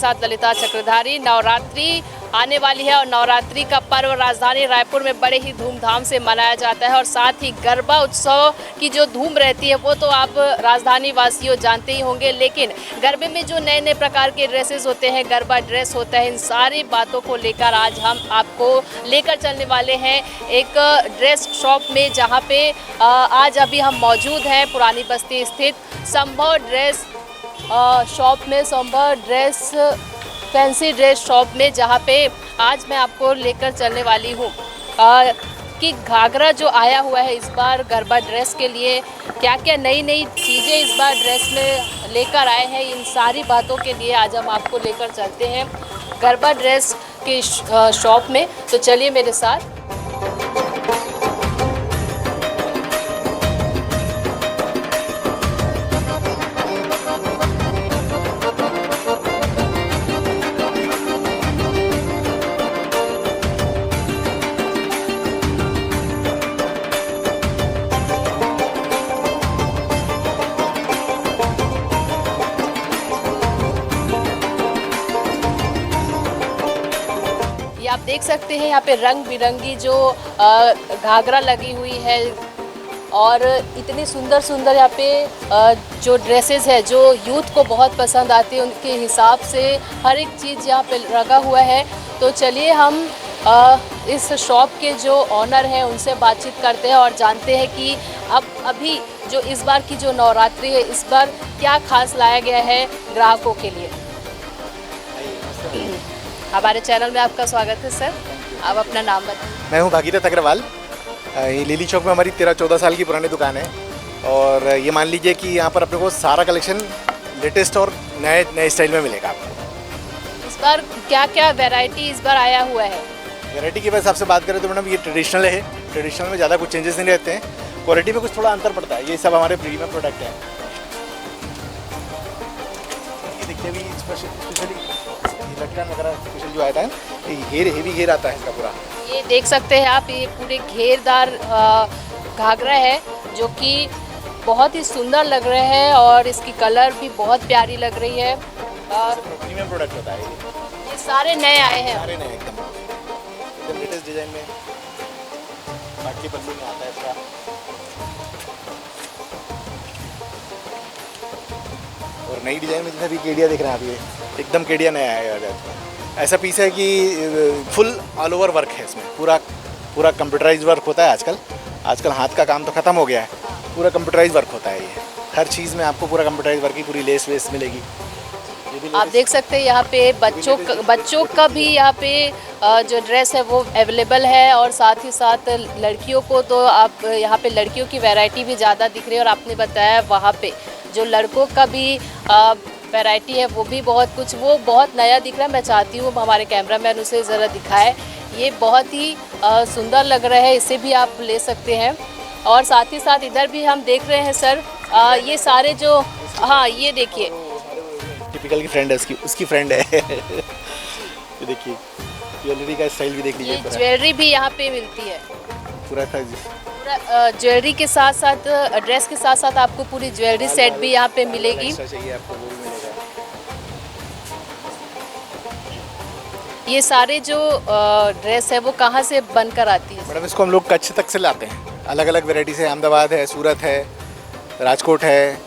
साथ ललिता चक्रधारी। नवरात्रि आने वाली है और नवरात्रि का पर्व राजधानी रायपुर में बड़े ही धूमधाम से मनाया जाता है और साथ ही गरबा उत्सव की जो धूम रहती है वो तो आप राजधानी वासियों जानते ही होंगे, लेकिन गरबे में जो नए नए प्रकार के ड्रेसेस होते हैं, गरबा ड्रेस होता है, इन सारी बातों को लेकर आज हम आपको लेकर चलने वाले हैं एक ड्रेस शॉप में, जहाँ पे आज अभी हम मौजूद हैं पुरानी बस्ती स्थित संभव ड्रेस शॉप में, संभव ड्रेस फैंसी ड्रेस शॉप में, जहाँ पे आज मैं आपको लेकर चलने वाली हूँ कि घाघरा जो आया हुआ है इस बार गरबा ड्रेस के लिए, क्या क्या नई नई चीज़ें इस बार ड्रेस में लेकर आए हैं, इन सारी बातों के लिए आज हम आपको लेकर चलते हैं गरबा ड्रेस के शॉप में। तो चलिए मेरे साथ। आप देख सकते हैं यहाँ पे रंग बिरंगी जो घाघरा लगी हुई है और इतनी सुंदर सुंदर यहाँ पे जो ड्रेसेस है जो यूथ को बहुत पसंद आती है, उनके हिसाब से हर एक चीज़ यहाँ पे लगा हुआ है। तो चलिए हम इस शॉप के जो ऑनर हैं उनसे बातचीत करते हैं और जानते हैं कि अब अभी जो इस बार की जो नवरात्रि है इस बार क्या खास लाया गया है ग्राहकों के लिए। हमारे चैनल में आपका स्वागत है सर। आप अपना नाम बताएं। मैं हूं भागीरथ अग्रवाल। ये लिली चौक में हमारी 13-14 साल की पुरानी दुकान है और ये मान लीजिए कि यहाँ पर अपने को सारा कलेक्शन लेटेस्ट और नए नए स्टाइल में मिलेगा आपको। इस बार क्या क्या वैरायटी इस बार आया हुआ है? वैरायटी की वजह से बात करें तो मैडम ये ट्रेडिशनल है। ट्रेडिशनल में ज़्यादा कुछ चेंजेस नहीं रहते हैं, क्वालिटी में कुछ थोड़ा अंतर पड़ता है। ये सब हमारे प्रीमियम प्रोडक्ट हैं। ये देखिए अभी स्पेशली लटकन वगैरह स्पेशल जो आता है, घेर हेवी घेर आता है इसका पूरा। ये देख सकते हैं आप, ये पूरे घेरदार घाघरा है जो कि बहुत ही सुंदर लग रहे हैं और इसकी कलर भी बहुत प्यारी लग रही है और प्रीमियम प्रोडक्ट होता है ये सारे नए आए हैं। सारे नए एकदम लेटेस्ट डिजाइन में बाकी पल्लू में आता है इसका। और नई डिजाइन में जितना भी केडिया देख रहे हैं आप, ये एकदम केडिया नया है। ऐसा पीस है कि फुल ऑल ओवर वर्क है इसमें, पूरा कंप्यूटराइज वर्क होता है आजकल हाथ का काम तो ख़त्म हो गया है, पूरा कंप्यूटराइज वर्क होता है। ये हर चीज़ में आपको पूरा कंप्यूटराइज वर्क की पूरी लेस वेस मिलेगी। आप देख सकते हैं यहाँ पे बच्चों का भी यहाँ पे जो ड्रेस है वो अवेलेबल है और साथ ही साथ लड़कियों को तो आप यहाँ पे लड़कियों की वैरायटी भी ज़्यादा दिख रही है और आपने बताया वहाँ पे जो लड़कों का भी वैरायटी है वो भी बहुत नया दिख रहा है। मैं चाहती हूँ हमारे कैमरामैन उसे ज़रा दिखाए। ये बहुत ही सुंदर लग रहा है, इसे भी आप ले सकते हैं। और साथ ही साथ इधर भी हम देख रहे हैं सर, ये सारे जो, हाँ ये देखिए टिपिकल की फ्रेंड है उसकी फ्रेंड है। ये देखिए ज्वेलरी का स्टाइल भी देख लीजिए। ज्वेलरी भी यहाँ पे मिलती है पूरा ज्वेलरी के साथ साथ ड्रेस के साथ साथ आपको पूरी ज्वेलरी सेट भी यहाँ पे मिलेगी। चाहिए आपको वो भी मिलेगा। ये सारे जो ड्रेस है वो कहाँ से बनकर आती है? मैडम इसको हम लोग कच्छ तक से लाते हैं, अलग अलग वेराइटी से। अहमदाबाद है, सूरत है, राजकोट है,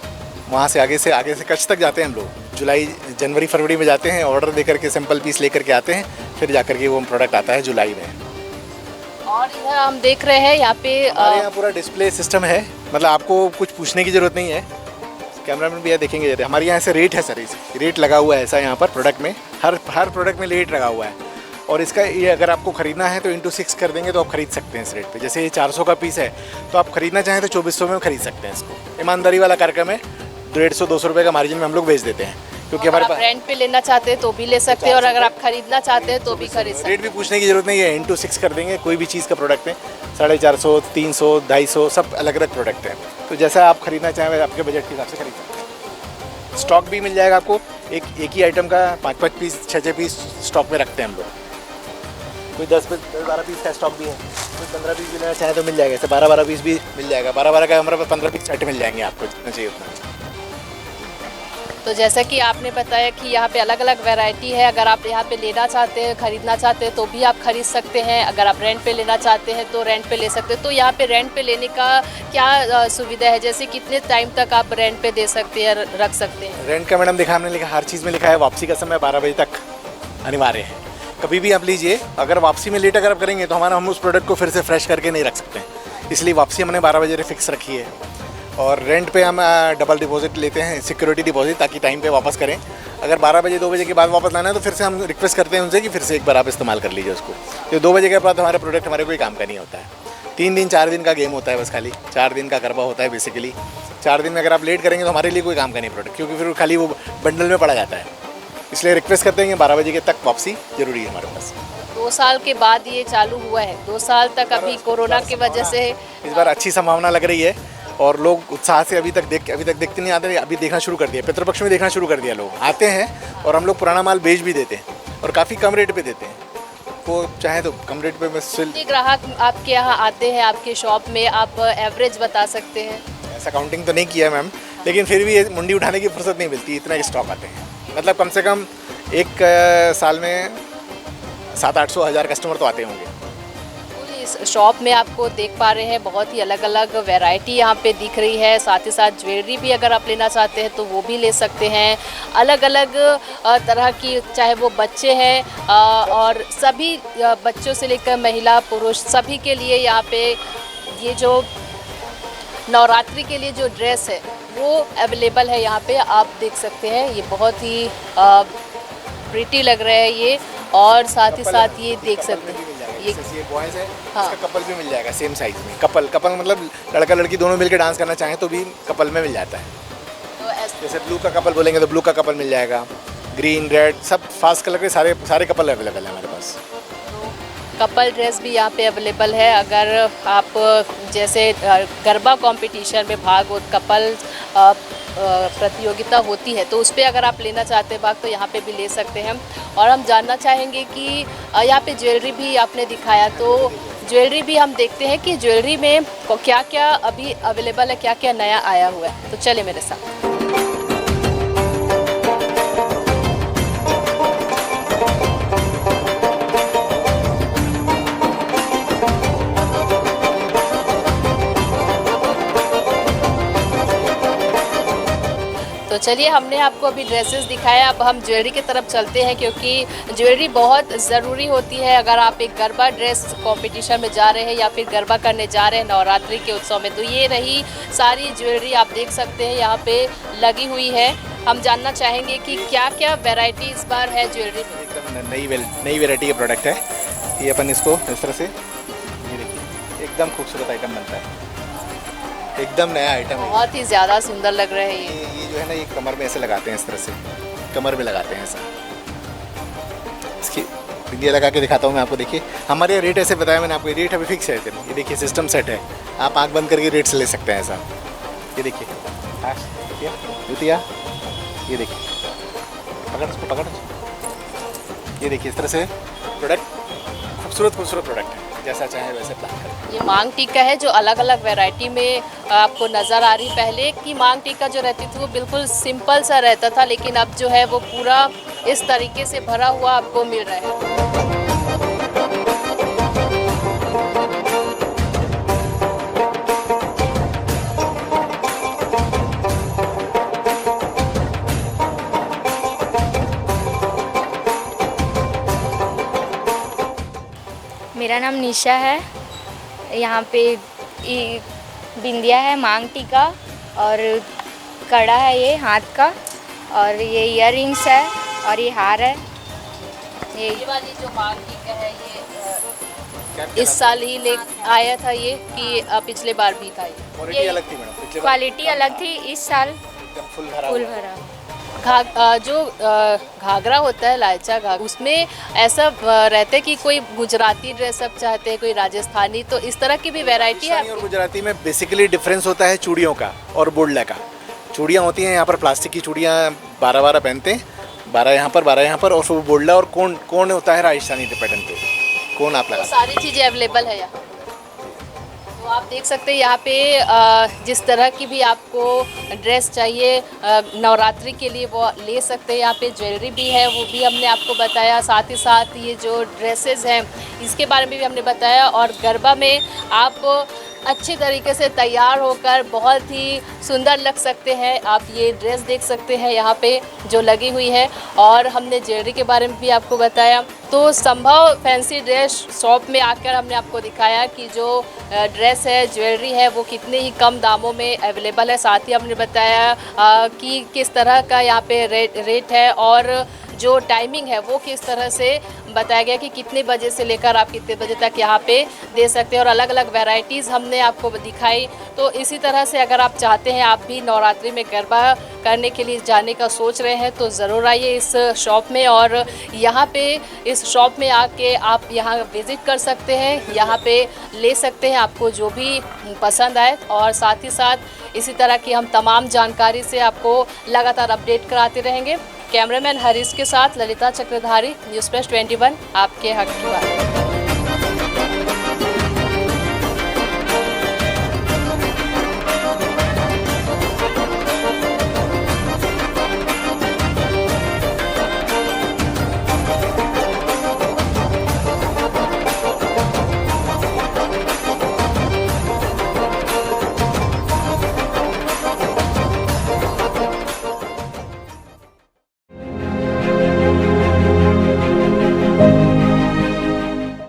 वहाँ से आगे से कच्छ तक जाते हैं हम लोग। जुलाई जनवरी फरवरी में जाते हैं, ऑर्डर दे करके सैंपल पीस लेकर के आते हैं, फिर जा करके वो प्रोडक्ट आता है जुलाई में। और इधर हम देख रहे हैं यहाँ पे हमारे यहाँ पूरा डिस्प्ले सिस्टम है, मतलब आपको कुछ पूछने की ज़रूरत नहीं है। कैमरामैन भी यहाँ देखेंगे। हमारे यहाँ से रेट है सर, रेट लगा हुआ है ऐसा यहाँ पर प्रोडक्ट में, हर प्रोडक्ट में रेट लगा हुआ है। और इसका ये अगर आपको ख़रीदना है तो इंटू 6 कर देंगे तो आप खरीद सकते हैं इस रेट पे। जैसे ये 400 का पीस है तो आप खरीदना चाहें तो 2400 में खरीद सकते हैं इसको। ईमानदारी वाला कार्यक्रम है, 150-200 रुपये का मार्जिन में हम लोग बेच देते हैं, क्योंकि हमारे पास रेंट पे लेना चाहते हैं तो भी ले सकते हैं और अगर आप खरीदना चाहते हैं तो भी खरीद सकते हैं। रेट भी पूछने की जरूरत नहीं है, इंटू 6 कर देंगे। कोई भी चीज़ का प्रोडक्ट है 450, 300, 250 सब अलग अलग प्रोडक्ट हैं। तो जैसा आप खरीदना चाहें आपके बजट के हिसाब से खरीद सकते हैं। स्टॉक भी मिल जाएगा आपको, एक ही आइटम का 5-5 पीस 6-6 पीस स्टॉक में रखते हैं हम लोग। कोई 10-12 पीस का स्टॉक भी है, कोई 15 पीस भी लेना चाहे तो मिल जाएगा। ऐसे 12-12 पीस भी मिल जाएगा। 12-12 का हमारे पास 15 पीस सेट मिल जाएंगे आपको, जितना चाहिए उतना। तो जैसा कि आपने बताया कि यहाँ पे अलग अलग वैरायटी है, अगर आप यहाँ पे लेना चाहते हैं, ख़रीदना चाहते हैं तो भी आप खरीद सकते हैं, अगर आप रेंट पे लेना चाहते हैं तो रेंट पे ले सकते हैं। तो यहाँ पे रेंट पे लेने का क्या सुविधा है, जैसे कितने टाइम तक आप रेंट पे दे सकते हैं, रख सकते हैं? रेंट का मैडम देखा हमने लिखा, हर चीज़ में लिखा है वापसी का समय 12 बजे तक अनिवार्य है। कभी भी आप लीजिए, अगर वापसी में लेट अगर आप करेंगे तो हम उस प्रोडक्ट को फिर से फ्रेश करके नहीं रख सकते हैं, इसलिए वापसी हमने 12 बजे फिक्स रखी है। और रेंट पे हम डबल डिपॉजिट लेते हैं, सिक्योरिटी डिपॉजिट, ताकि टाइम पे वापस करें। अगर 12 बजे 2 बजे के बाद वापस लाना है तो फिर से हम रिक्वेस्ट करते हैं उनसे कि फिर से एक बार आप इस्तेमाल कर लीजिए उसको। तो 2 बजे के बाद हमारे प्रोडक्ट हमारे कोई काम का नहीं होता है। 3 दिन 4 दिन का गेम होता है बस, खाली 4 दिन का गरबा होता है बेसिकली। 4 दिन में अगर आप लेट करेंगे तो हमारे लिए कोई काम का नहीं प्रोडक्ट, क्योंकि फिर खाली वो बंडल में पड़ा जाता है। इसलिए रिक्वेस्ट करते हैं कि 12 बजे के तक वापसी ज़रूरी है हमारे पास। 2 साल के बाद ये चालू हुआ है, 2 साल तक अभी कोरोना की वजह से इस बार अच्छी संभावना लग रही है और लोग उत्साह से अभी तक देखते नहीं आते, अभी देखना शुरू कर दिया। पितृपक्ष में देखना शुरू कर दिया, लोग आते हैं और हम लोग पुराना माल बेच भी देते हैं और काफ़ी कम रेट पे देते हैं। वो चाहे तो कम रेट पे कितने ग्राहक आपके यहाँ आते हैं आपके शॉप में, आप एवरेज बता सकते हैं? ऐसा काउंटिंग तो नहीं किया मैम, लेकिन फिर भी मुंडी उठाने की फुर्सत नहीं मिलती, इतना स्टॉक आते हैं। मतलब कम से कम एक साल में 700-800 हज़ार कस्टमर तो आते होंगे। इस शॉप में आपको देख पा रहे हैं बहुत ही अलग अलग वैरायटी यहाँ पे दिख रही है, साथ ही साथ ज्वेलरी भी अगर आप लेना चाहते हैं तो वो भी ले सकते हैं। अलग अलग तरह की, चाहे वो बच्चे हैं और सभी बच्चों से लेकर महिला पुरुष सभी के लिए यहाँ पे ये जो नवरात्रि के लिए जो ड्रेस है वो अवेलेबल है। यहाँ पे आप देख सकते हैं, ये बहुत ही प्रिटी लग रहा है ये, और साथ ही साथ ये देख सकते हैं ये बॉयज है, इसका कपल भी मिल जाएगा सेम साइज में। कपल मतलब लड़का लड़की दोनों मिलकर डांस करना चाहें तो भी कपल में मिल जाता है। तो जैसे ब्लू का कपल बोलेंगे तो ब्लू का कपल मिल जाएगा, ग्रीन रेड सब फास्ट कलर के सारे कपल अवेलेबल है हमारे पास। कपल ड्रेस भी यहाँ पे अवेलेबल है। अगर आप जैसे गरबा कंपटीशन में भाग और कपल प्रतियोगिता होती है तो उस पर अगर आप लेना चाहते हैं भाग तो यहाँ पे भी ले सकते हैं। और हम जानना चाहेंगे कि यहाँ पे ज्वेलरी भी आपने दिखाया, तो ज्वेलरी भी हम देखते हैं कि ज्वेलरी में क्या क्या अभी अवेलेबल है, क्या क्या नया आया हुआ है। तो चले मेरे साथ। तो चलिए, हमने आपको अभी ड्रेसेस दिखाया, अब हम ज्वेलरी की तरफ चलते हैं, क्योंकि ज्वेलरी बहुत ज़रूरी होती है। अगर आप एक गरबा ड्रेस कंपटीशन में जा रहे हैं या फिर गरबा करने जा रहे हैं नवरात्रि के उत्सव में, तो ये रही सारी ज्वेलरी आप देख सकते हैं यहाँ पे लगी हुई है। हम जानना चाहेंगे कि क्या क्या वैरायटी इस बार है ज्वेलरी में। एकदम नई वैरायटी का प्रोडक्ट है ये। अपन इसको इस तरह से, ये देखिए एकदम खूबसूरत आइटम बनता है, एकदम नया आइटम है। बहुत ही ज़्यादा सुंदर लग रहा है ये जो है ना, ये कमर में ऐसे लगाते हैं, इस तरह से कमर में लगाते हैं ऐसा। इसकी बिंदिया लगा के दिखाता हूँ मैं आपको। देखिए हमारे यहाँ रेट ऐसे बताया मैंने आपको, रेट अभी फिक्स है। ये देखिए सिस्टम सेट है, आप आँख बंद करके रेट से ले सकते हैं ऐसा। ये देखिए जुतिया, ये देखिए पकड़ उसको, पकड़। ये देखिए इस तरह से प्रोडक्ट, खूबसूरत प्रोडक्ट है, जैसा चाहे वैसे प्लान करें। ये मांग टीका है जो अलग अलग वैरायटी में आपको नज़र आ रही। पहले की मांग टीका जो रहती थी वो बिल्कुल सिंपल सा रहता था, लेकिन अब जो है वो पूरा इस तरीके से भरा हुआ आपको मिल रहा है। मेरा नाम निशा है। यहाँ पे बिंदिया है, मांग टीका और कड़ा है ये हाथ का, और ये इयररिंग्स है और ये हार है। ये वाली जो मांग टीका है ये इस साल ही ले आया था ये कि पिछले बार भी था? क्वालिटी अलग थी मैडम, क्वालिटी अलग थी, इस साल फुल भरा। जो घाघरा होता है, लायचा घाघरा, उसमें ऐसा रहता है कि कोई गुजराती ड्रेस अप चाहते हैं, कोई राजस्थानी, तो इस तरह की भी वैरायटी है। और गुजराती में बेसिकली डिफरेंस होता है चूड़ियों का और बोल्डा का। चूड़ियाँ होती हैं यहाँ पर प्लास्टिक की चूड़ियाँ 12 पहनते हैं, 12 यहाँ पर, और फिर बोल्डा और कोन होता है राजस्थानी पैटर्न पे, कोन आप लगा। सारी चीज़ें अवेलेबल है यहाँ। तो आप देख सकते हैं यहाँ पे जिस तरह की भी आपको ड्रेस चाहिए नवरात्रि के लिए वो ले सकते हैं। यहाँ पे ज्वेलरी भी है वो भी हमने आपको बताया, साथ ही साथ ये जो ड्रेसेस हैं इसके बारे में भी हमने बताया। और गरबा में आप अच्छे तरीके से तैयार होकर बहुत ही सुंदर लग सकते हैं। आप ये ड्रेस देख सकते हैं यहाँ पे जो लगी हुई है, और हमने ज्वेलरी के बारे में भी आपको बताया। तो संभव फैंसी ड्रेस शॉप में आकर हमने आपको दिखाया कि जो ड्रेस है, ज्वेलरी है, वो कितने ही कम दामों में अवेलेबल है। साथ ही हमने बताया कि किस तरह का यहाँ पे रेट है, और जो टाइमिंग है वो किस तरह से बताया गया कि कितने बजे से लेकर आप कितने बजे तक यहाँ पे दे सकते हैं, और अलग अलग वैरायटीज़ हमने आपको दिखाई। तो इसी तरह से अगर आप चाहते हैं आप भी नवरात्रि में गरबा करने के लिए जाने का सोच रहे हैं तो ज़रूर आइए इस शॉप में, और यहाँ पे इस शॉप में आके आप यहाँ विज़िट कर सकते हैं, यहाँ पे ले सकते हैं आपको जो भी पसंद आए। और साथ ही साथ इसी तरह की हम तमाम जानकारी से आपको लगातार अपडेट कराते रहेंगे। कैमरामैन हरीश के साथ ललिता चक्रधारी, न्यूज़ प्लस 21, आपके हक की बात।